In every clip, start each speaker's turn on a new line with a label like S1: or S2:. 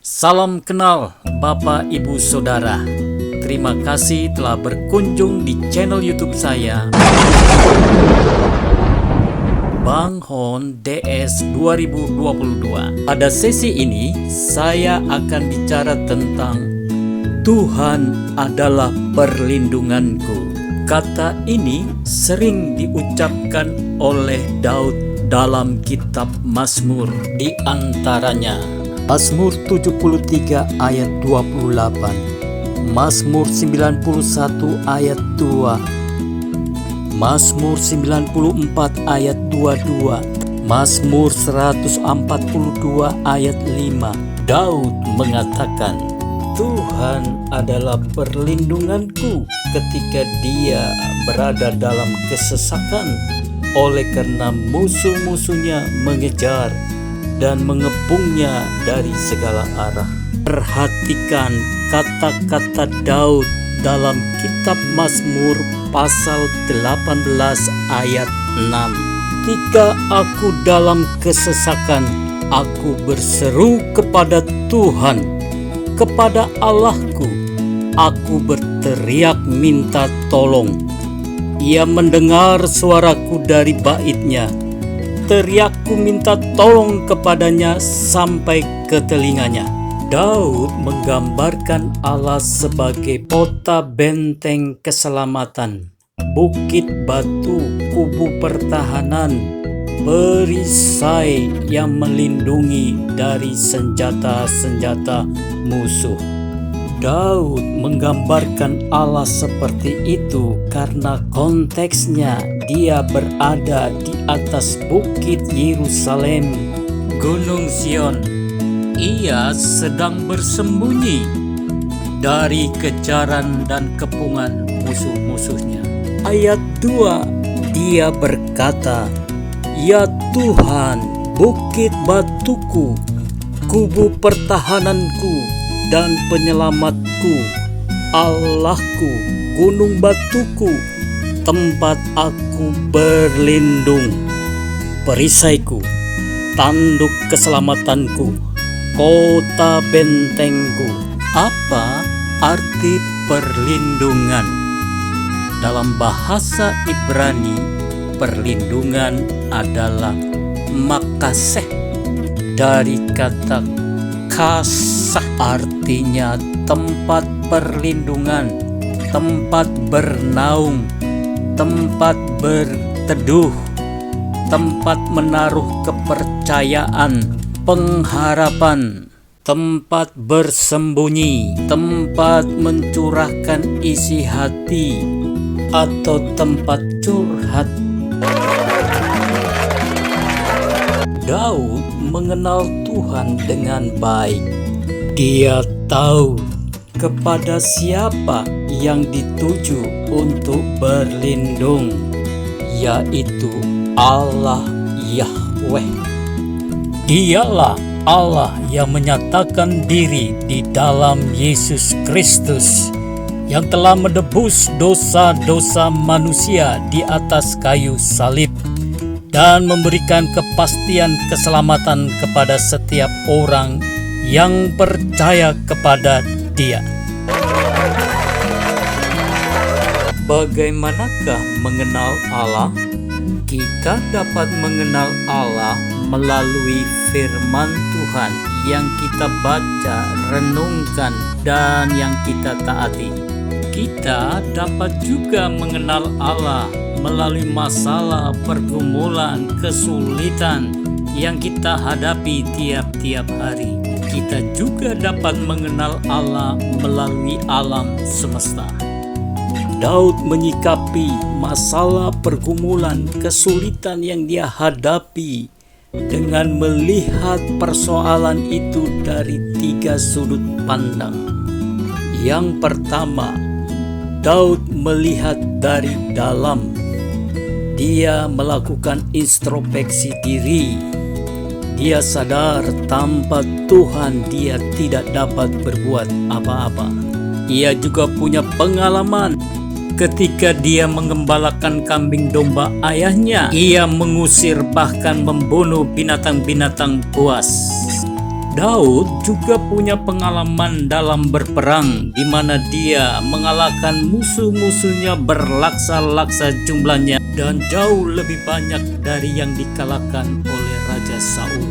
S1: Salam kenal Bapak Ibu Saudara. Terima kasih telah berkunjung di channel YouTube saya, Bang Hon DS 2022. Pada sesi ini saya akan bicara tentang Tuhan adalah perlindunganku. Kata ini sering diucapkan oleh Daud dalam kitab Mazmur, di antaranya Mazmur 73 ayat 28, Mazmur 91 ayat 2, Mazmur 94 ayat 22, Mazmur 142 ayat 5. Daud mengatakan, Tuhan adalah perlindunganku ketika dia berada dalam kesesakan, oleh karena musuh-musuhnya mengejar dan mengepungnya dari segala arah. Perhatikan kata-kata Daud dalam kitab Mazmur pasal 18 ayat 6. Ketika aku dalam kesesakan, aku berseru kepada Tuhan, kepada Allahku, aku berteriak minta tolong. Ia mendengar suaraku dari baitnya. Teriakku minta tolong kepadanya sampai ke telinganya. Daud menggambarkan Allah sebagai kota benteng keselamatan, bukit batu, kubu pertahanan, perisai yang melindungi dari senjata-senjata musuh. Daud menggambarkan Allah seperti itu karena konteksnya dia berada di atas bukit Yerusalem, Gunung Sion. Ia sedang bersembunyi dari kejaran dan kepungan musuh-musuhnya. Ayat 2, dia berkata, Ya Tuhan, bukit batuku, kubu pertahananku dan penyelamatku, Allahku, gunung batuku, tempat aku berlindung, perisaiku, tanduk keselamatanku, kota bentengku. Apa arti perlindungan? Dalam bahasa Ibrani, perlindungan adalah makaseh, dari kata kasah, artinya tempat perlindungan, tempat bernaung, tempat berteduh, tempat menaruh kepercayaan, pengharapan, tempat bersembunyi, tempat mencurahkan isi hati, atau tempat curhat. Daud mengenal Tuhan dengan baik. Dia tahu kepada siapa yang dituju untuk berlindung, yaitu Allah Yahweh. Dialah Allah yang menyatakan diri di dalam Yesus Kristus, yang telah menebus dosa-dosa manusia di atas kayu salib dan memberikan kepastian keselamatan kepada setiap orang yang percaya kepada Dia. Bagaimanakah mengenal Allah? Kita dapat mengenal Allah melalui firman Tuhan yang kita baca, renungkan, dan yang kita taati. Kita dapat juga mengenal Allah melalui masalah, pergumulan, kesulitan yang kita hadapi tiap-tiap hari. Kita juga dapat mengenal Allah melalui alam semesta. Daud menyikapi masalah, pergumulan, kesulitan yang dia hadapi dengan melihat persoalan itu dari 3 sudut pandang. Yang pertama, Daud melihat dari dalam. Dia melakukan introspeksi diri. Dia sadar tanpa Tuhan dia tidak dapat berbuat apa-apa. Ia juga punya pengalaman ketika dia mengembalakan kambing domba ayahnya. Ia mengusir bahkan membunuh binatang-binatang buas. Daud juga punya pengalaman dalam berperang, di mana dia mengalahkan musuh-musuhnya berlaksa-laksa jumlahnya dan jauh lebih banyak dari yang dikalahkan oleh Raja Saul.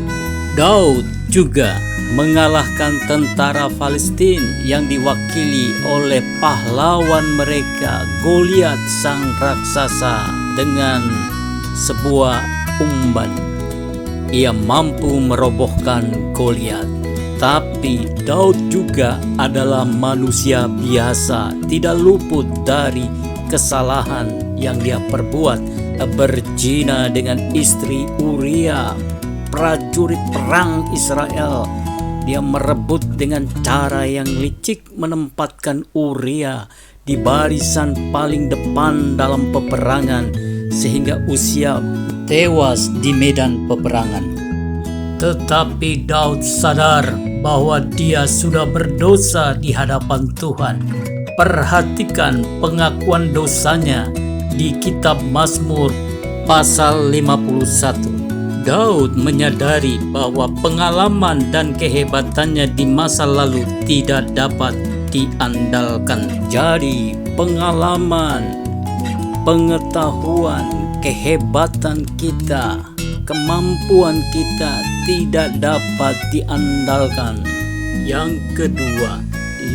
S1: Daud juga mengalahkan tentara Palestina yang diwakili oleh pahlawan mereka Goliat sang raksasa dengan sebuah umban. Ia mampu merobohkan Goliat. Tapi Daud juga adalah manusia biasa, tidak luput dari kesalahan yang dia perbuat, berzina dengan istri Uria, prajurit perang Israel. Dia merebut dengan cara yang licik, menempatkan Uria di barisan paling depan dalam peperangan sehingga Uzia tewas di medan peperangan. Tetapi Daud sadar bahwa dia sudah berdosa di hadapan Tuhan. Perhatikan pengakuan dosanya di kitab Mazmur pasal 51. Daud menyadari bahwa pengalaman dan kehebatannya di masa lalu tidak dapat diandalkan. Jadi pengalaman, pengetahuan, kehebatan kita, kemampuan kita tidak dapat diandalkan. Yang kedua,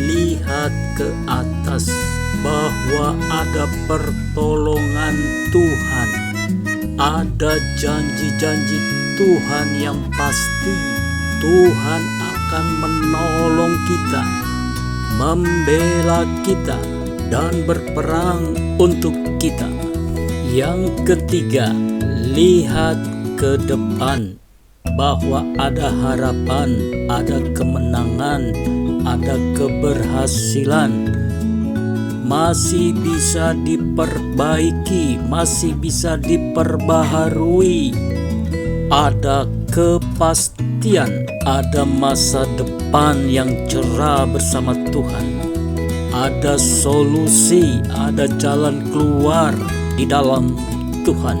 S1: lihat ke atas bahwa ada pertolongan Tuhan. Ada janji-janji Tuhan yang pasti. Tuhan akan menolong kita, membela kita, dan berperang untuk kita. Yang ketiga, lihat ke depan bahwa ada harapan, ada kemenangan, ada keberhasilan. Masih bisa diperbaiki, masih bisa diperbaharui. Ada kepastian, ada masa depan yang cerah bersama Tuhan. Ada solusi, ada jalan keluar di dalam Tuhan.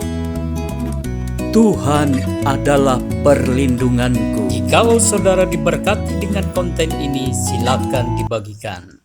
S1: Tuhan adalah perlindunganku. Jikalau saudara diberkati dengan konten ini, silakan dibagikan.